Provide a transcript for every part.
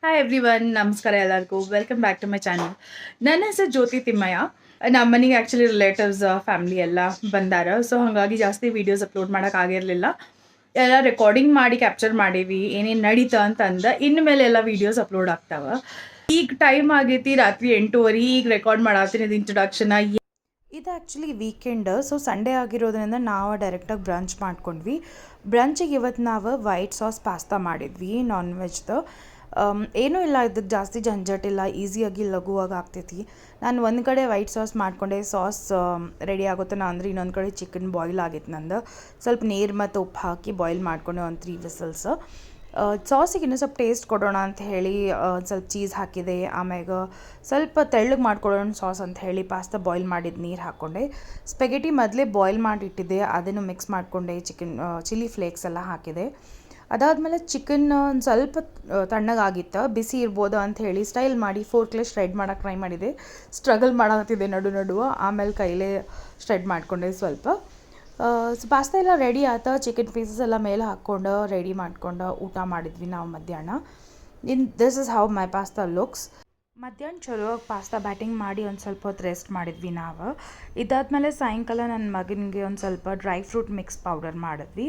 Hi everyone, ನಮಸ್ಕಾರ ಎಲ್ಲರಿಗೂ. Welcome back to my channel. ನನ್ನ ಹೆಸರು ಜ್ಯೋತಿ ತಿಮ್ಮಯ್ಯ. ನಮ್ಮ ಮನೆಗೆ ಆ್ಯಕ್ಚುಲಿ ರಿಲೇಟಿವ್ಸ್ ಫ್ಯಾಮಿಲಿ ಎಲ್ಲ ಬಂದಾರ. ಸೊ ಹಾಗಾಗಿ ಜಾಸ್ತಿ ವೀಡಿಯೋಸ್ ಅಪ್ಲೋಡ್ ಮಾಡೋಕ್ಕಾಗಿರಲಿಲ್ಲ. ಎಲ್ಲ ರೆಕಾರ್ಡಿಂಗ್ ಮಾಡಿ ಕ್ಯಾಪ್ಚರ್ ಮಾಡೀವಿ, ಏನೇನು ನಡೀತಾ ಅಂತಂದು. ಇನ್ನು ಮೇಲೆ ಎಲ್ಲ ವೀಡಿಯೋಸ್ ಅಪ್ಲೋಡ್ ಆಗ್ತಾವೆ. ಈಗ ಟೈಮ್ ಆಗೈತಿ ರಾತ್ರಿ 8:30. ಈಗ ರೆಕಾರ್ಡ್ ಮಾಡತ್ತೀನಿ ಇದು ಇಂಟ್ರೊಡಕ್ಷನ್. ಇದು ಆ್ಯಕ್ಚುಲಿ ವೀಕೆಂಡ್, ಸೊ ಸಂಡೇ ಆಗಿರೋದ್ರಿಂದ ನಾವು ಡೈರೆಕ್ಟಾಗಿ ಬ್ರಂಚ್ ಮಾಡ್ಕೊಂಡ್ವಿ. ಬ್ರಂಚಿಗೆ ಇವತ್ತು ನಾವು ವೈಟ್ ಸಾಸ್ ಪಾಸ್ತಾ ಮಾಡಿದ್ವಿ, ನಾನ್ ವೆಜ್ದು. ಏನೂ ಇಲ್ಲ, ಇದಕ್ಕೆ ಜಾಸ್ತಿ ಇಲ್ಲ, ಈಸಿಯಾಗಿ ಲಘುವಾಗಿ ಆಗ್ತೈತಿ. ನಾನು ಒಂದು ಕಡೆ ವೈಟ್ ಸಾಸ್ ಮಾಡಿಕೊಂಡೆ, ಸಾಸ್ ರೆಡಿ ಆಗುತ್ತಾನ ಅಂದರೆ ಇನ್ನೊಂದು ಕಡೆ ಚಿಕನ್ ಬಾಯ್ಲ್ ಆಗಿತ್ತು ನಂದು. ಸ್ವಲ್ಪ ನೀರು ಮತ್ತು ಉಪ್ಪು ಹಾಕಿ ಬಾಯ್ಲ್ ಮಾಡಿಕೊಂಡೆ ಒಂದು 3 ವಿಸಲ್ಸ್. ಸಾಸಿಗೆ ಇನ್ನೂ ಸ್ವಲ್ಪ ಟೇಸ್ಟ್ ಕೊಡೋಣ ಅಂತ ಹೇಳಿ ಸ್ವಲ್ಪ ಚೀಸ್ ಹಾಕಿದೆ. ಆಮ್ಯಾಗ ಸ್ವಲ್ಪ ತೆಳ್ಳಗೆ ಮಾಡ್ಕೊಳ್ಳೋಣ ಸಾಸ್ ಅಂತ ಹೇಳಿ ಪಾಸ್ತಾ ಬಾಯ್ಲ್ ಮಾಡಿದ ನೀರು ಹಾಕ್ಕೊಂಡೆ. ಸ್ಪೆಗೆಟಿ ಮೊದಲೇ ಬಾಯ್ಲ್ ಮಾಡಿಟ್ಟಿದ್ದೆ, ಅದನ್ನು ಮಿಕ್ಸ್ ಮಾಡಿಕೊಂಡೆ. ಚಿಲ್ಲಿ ಫ್ಲೇಕ್ಸ್ ಎಲ್ಲ ಹಾಕಿದೆ. ಅದಾದಮೇಲೆ ಚಿಕನ್ ಒಂದು ಸ್ವಲ್ಪ ತಣ್ಣಗಾಗಿತ್ತು, ಬಿಸಿ ಇರ್ಬೋದು ಅಂತ ಹೇಳಿ ಸ್ಟೈಲ್ ಮಾಡಿ ಫೋರ್ಕ್ಲೆ ಶ್ರೆಡ್ ಮಾಡೋಕ್ಕೆ ಟ್ರೈ ಮಾಡಿದೆ. ಸ್ಟ್ರಗಲ್ ಮಾಡತ್ತಿದ್ದೆ ನಡುವ, ಆಮೇಲೆ ಕೈಲೇ ಶ್ರೆಡ್ ಮಾಡಿಕೊಂಡೆ ಸ್ವಲ್ಪ. ಪಾಸ್ತಾ ಎಲ್ಲ ರೆಡಿ ಆಯ್ತು. ಚಿಕನ್ ಪೀಸಸ್ ಎಲ್ಲ ಮೇಲೆ ಹಾಕ್ಕೊಂಡು ರೆಡಿ ಮಾಡ್ಕೊಂಡು ಊಟ ಮಾಡಿದ್ವಿ ನಾವು ಮಧ್ಯಾಹ್ನ. This is how my pasta looks. ಮಧ್ಯಾಹ್ನ ಚಲೋ ಪಾಸ್ತಾ ಬ್ಯಾಟಿಂಗ್ ಮಾಡಿ ಒಂದು ಸ್ವಲ್ಪ ಹೊತ್ತು ರೆಸ್ಟ್ ಮಾಡಿದ್ವಿ ನಾವು. ಇದಾದಮೇಲೆ ಸಾಯಂಕಾಲ ನನ್ನ ಮಗನಿಗೆ ಒಂದು ಸ್ವಲ್ಪ ಡ್ರೈ ಫ್ರೂಟ್ ಮಿಕ್ಸ್ ಪೌಡರ್ ಮಾಡಿದ್ವಿ.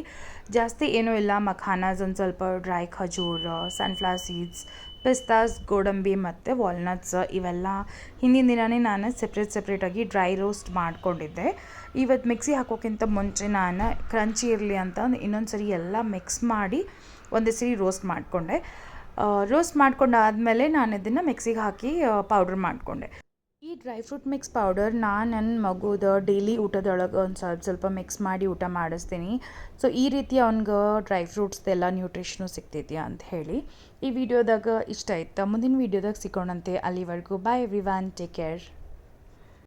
ಜಾಸ್ತಿ ಏನೂ ಇಲ್ಲ, ಮಖಾನಾಸ್ ಒಂದು ಸ್ವಲ್ಪ, ಡ್ರೈ ಖಜೂರ್, ಸನ್ಫ್ಲವರ್ ಸೀಡ್ಸ್, ಪಿಸ್ತಾಸ್, ಗೋಡಂಬಿ ಮತ್ತು ವಾಲ್ನಟ್ಸ್ ಇವೆಲ್ಲ ಹಿಂದಿನ ದಿನವೇ ನಾನು ಸೆಪ್ರೇಟಾಗಿ ಡ್ರೈ ರೋಸ್ಟ್ ಮಾಡ್ಕೊಂಡಿದ್ದೆ. ಇವತ್ತು ಮಿಕ್ಸಿ ಹಾಕೋಕ್ಕಿಂತ ಮುಂಚೆ ನಾನು ಕ್ರಂಚಿ ಇರಲಿ ಅಂತ ಇನ್ನೊಂದು ಸರಿ ಎಲ್ಲ ಮಿಕ್ಸ್ ಮಾಡಿ ಒಂದೇ ಸರಿ ರೋಸ್ಟ್ ಮಾಡಿಕೊಂಡೆ. ರೋಸ್ಟ್ ಮಾಡ್ಕೊಂಡಾದಮೇಲೆ ನಾನು ಇದನ್ನು ಮಿಕ್ಸಿಗೆ ಹಾಕಿ ಪೌಡ್ರ್ ಮಾಡಿಕೊಂಡೆ. ಈ ಡ್ರೈ ಫ್ರೂಟ್ ಮಿಕ್ಸ್ ಪೌಡರ್ ನನ್ನ ಮಗುದ ಡೈಲಿ ಊಟದೊಳಗೆ ಒಂದು ಸ್ವಲ್ಪ ಮಿಕ್ಸ್ ಮಾಡಿ ಊಟ ಮಾಡಿಸ್ತೀನಿ. ಸೊ ಈ ರೀತಿ ಅವ್ನಿಗೆ ಡ್ರೈ ಫ್ರೂಟ್ಸ್ದೆಲ್ಲ ನ್ಯೂಟ್ರಿಷನು ಸಿಗ್ತೈತಿ ಅಂತ ಹೇಳಿ. ಈ ವಿಡಿಯೋದಾಗ ಇಷ್ಟ ಆಯ್ತು. ಮುಂದಿನ ವಿಡಿಯೋದಾಗ ಸಿಗೋಣಂತೆ. ಅಲ್ಲಿವರೆಗೂ ಬಾಯ್ ಎವ್ರಿವನ್, ಟೇಕ್ ಕೇರ್.